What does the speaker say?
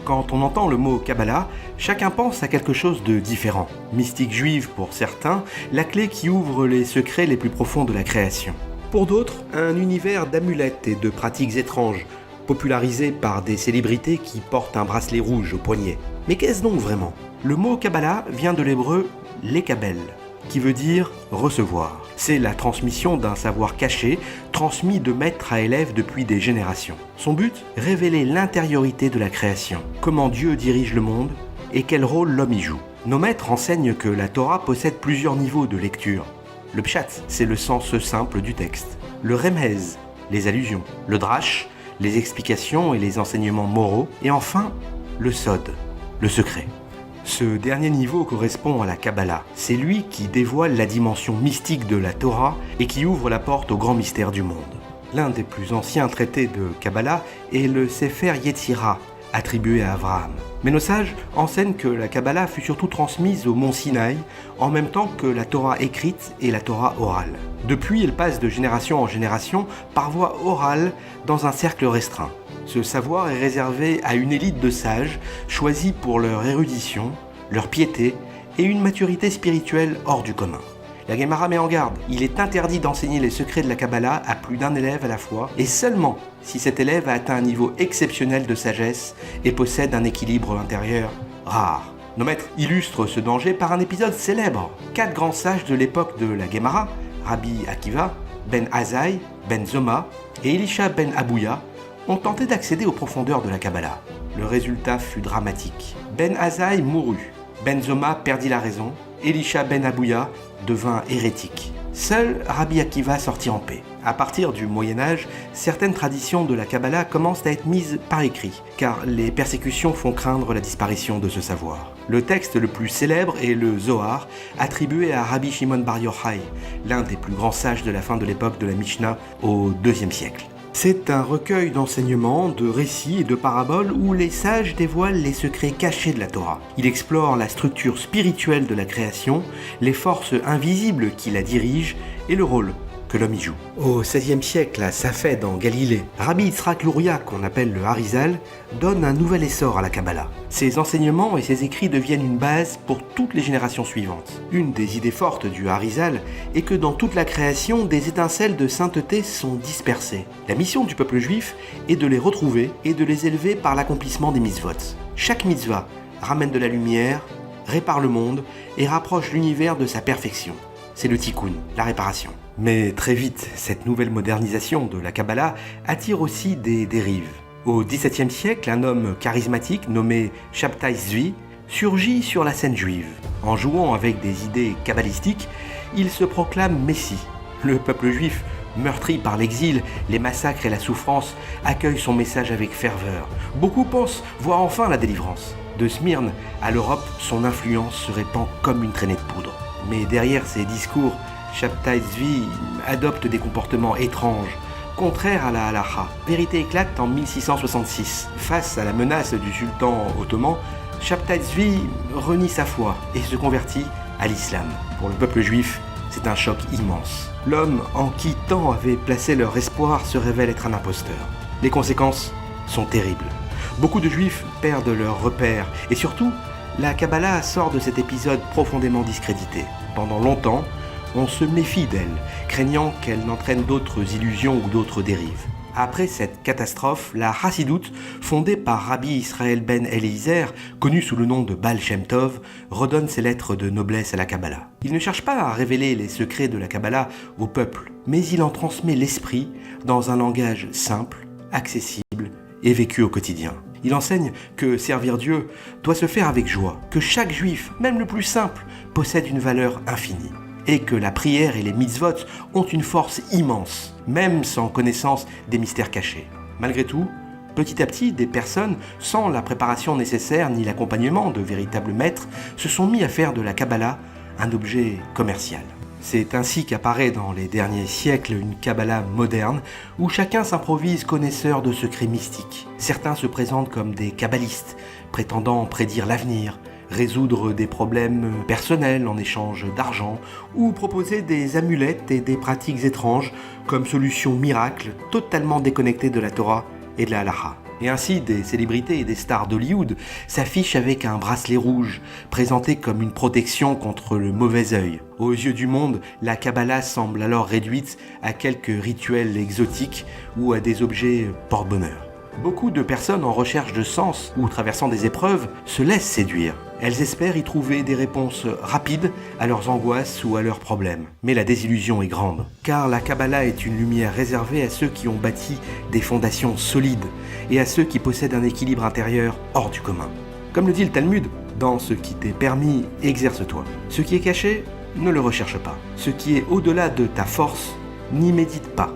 Quand on entend le mot Kabbalah, chacun pense à quelque chose de différent. Mystique juive pour certains, la clé qui ouvre les secrets les plus profonds de la création. Pour d'autres, un univers d'amulettes et de pratiques étranges, popularisé par des célébrités qui portent un bracelet rouge au poignet. Mais qu'est-ce donc vraiment ? Le mot Kabbalah vient de l'hébreu lekabel, qui veut dire recevoir. C'est la transmission d'un savoir caché, transmis de maître à élève depuis des générations. Son but ? Révéler l'intériorité de la création, comment Dieu dirige le monde et quel rôle l'homme y joue. Nos maîtres enseignent que la Torah possède plusieurs niveaux de lecture. Le pshat, c'est le sens simple du texte. Le remez, les allusions. Le drash, les explications et les enseignements moraux. Et enfin, le sod, le secret. Ce dernier niveau correspond à la Kabbalah. C'est lui qui dévoile la dimension mystique de la Torah et qui ouvre la porte aux grands mystères du monde. L'un des plus anciens traités de Kabbalah est le Sefer Yetzira, attribué à Abraham. Mais nos sages enseignent que la Kabbalah fut surtout transmise au mont Sinaï, en même temps que la Torah écrite et la Torah orale. Depuis, elle passe de génération en génération par voie orale dans un cercle restreint. Ce savoir est réservé à une élite de sages, choisis pour leur érudition, leur piété et une maturité spirituelle hors du commun. La Guémara met en garde, il est interdit d'enseigner les secrets de la Kabbalah à plus d'un élève à la fois, et seulement si cet élève a atteint un niveau exceptionnel de sagesse et possède un équilibre intérieur rare. Nos maîtres illustrent ce danger par un épisode célèbre. 4 grands sages de l'époque de la Guémara, Rabbi Akiva, Ben Azai, Ben Zoma et Elisha Ben Abouya, ont tenté d'accéder aux profondeurs de la Kabbalah. Le résultat fut dramatique. Ben Azai mourut, Ben Zoma perdit la raison, Elisha Ben Abouya devint hérétique. Seul Rabbi Akiva sortit en paix. À partir du Moyen-Âge, certaines traditions de la Kabbalah commencent à être mises par écrit, car les persécutions font craindre la disparition de ce savoir. Le texte le plus célèbre est le Zohar, attribué à Rabbi Shimon Bar Yochai, l'un des plus grands sages de la fin de l'époque de la Mishnah au IIe siècle. C'est un recueil d'enseignements, de récits et de paraboles où les sages dévoilent les secrets cachés de la Torah. Il explore la structure spirituelle de la création, les forces invisibles qui la dirigent et le rôle que l'homme y joue. Au XVIe siècle, à Safed en Galilée, Rabbi Yitzhak Luria, qu'on appelle le Harizal, donne un nouvel essor à la Kabbalah. Ses enseignements et ses écrits deviennent une base pour toutes les générations suivantes. Une des idées fortes du Harizal est que dans toute la création, des étincelles de sainteté sont dispersées. La mission du peuple juif est de les retrouver et de les élever par l'accomplissement des mitzvot. Chaque mitzvah ramène de la lumière, répare le monde et rapproche l'univers de sa perfection. C'est le tikkun, la réparation. Mais très vite, cette nouvelle modernisation de la Kabbalah attire aussi des dérives. Au XVIIe siècle, un homme charismatique nommé Shabtai Zvi surgit sur la scène juive. En jouant avec des idées kabbalistiques, il se proclame Messie. Le peuple juif, meurtri par l'exil, les massacres et la souffrance, accueille son message avec ferveur. Beaucoup pensent voir enfin la délivrance. De Smyrne à l'Europe, son influence se répand comme une traînée de poudre. Mais derrière ces discours, Shabtai Zvi adopte des comportements étranges, contraires à la halacha. Vérité éclate en 1666. Face à la menace du sultan ottoman, Shabtai Zvi renie sa foi et se convertit à l'islam. Pour le peuple juif, c'est un choc immense. L'homme en qui tant avaient placé leur espoir se révèle être un imposteur. Les conséquences sont terribles. Beaucoup de juifs perdent leurs repères et surtout, la Kabbalah sort de cet épisode profondément discrédité. Pendant longtemps, on se méfie d'elle, craignant qu'elle n'entraîne d'autres illusions ou d'autres dérives. Après cette catastrophe, la Chassidoute, fondée par Rabbi Israël ben Eliezer, connu sous le nom de Baal Shem Tov, redonne ses lettres de noblesse à la Kabbalah. Il ne cherche pas à révéler les secrets de la Kabbalah au peuple, mais il en transmet l'esprit dans un langage simple, accessible et vécu au quotidien. Il enseigne que servir Dieu doit se faire avec joie, que chaque juif, même le plus simple, possède une valeur infinie, et que la prière et les mitzvot ont une force immense, même sans connaissance des mystères cachés. Malgré tout, petit à petit, des personnes, sans la préparation nécessaire ni l'accompagnement de véritables maîtres, se sont mis à faire de la Kabbalah un objet commercial. C'est ainsi qu'apparaît dans les derniers siècles une Kabbalah moderne où chacun s'improvise connaisseur de secrets mystiques. Certains se présentent comme des kabbalistes, prétendant prédire l'avenir, résoudre des problèmes personnels en échange d'argent ou proposer des amulettes et des pratiques étranges comme solution miracle totalement déconnectées de la Torah et de la halacha. Et ainsi, des célébrités et des stars d'Hollywood s'affichent avec un bracelet rouge, présenté comme une protection contre le mauvais œil. Aux yeux du monde, la Kabbalah semble alors réduite à quelques rituels exotiques ou à des objets porte-bonheur. Beaucoup de personnes en recherche de sens ou traversant des épreuves se laissent séduire. Elles espèrent y trouver des réponses rapides à leurs angoisses ou à leurs problèmes. Mais la désillusion est grande, car la Kabbalah est une lumière réservée à ceux qui ont bâti des fondations solides et à ceux qui possèdent un équilibre intérieur hors du commun. Comme le dit le Talmud, dans ce qui t'est permis, exerce-toi. Ce qui est caché, ne le recherche pas. Ce qui est au-delà de ta force, n'y médite pas.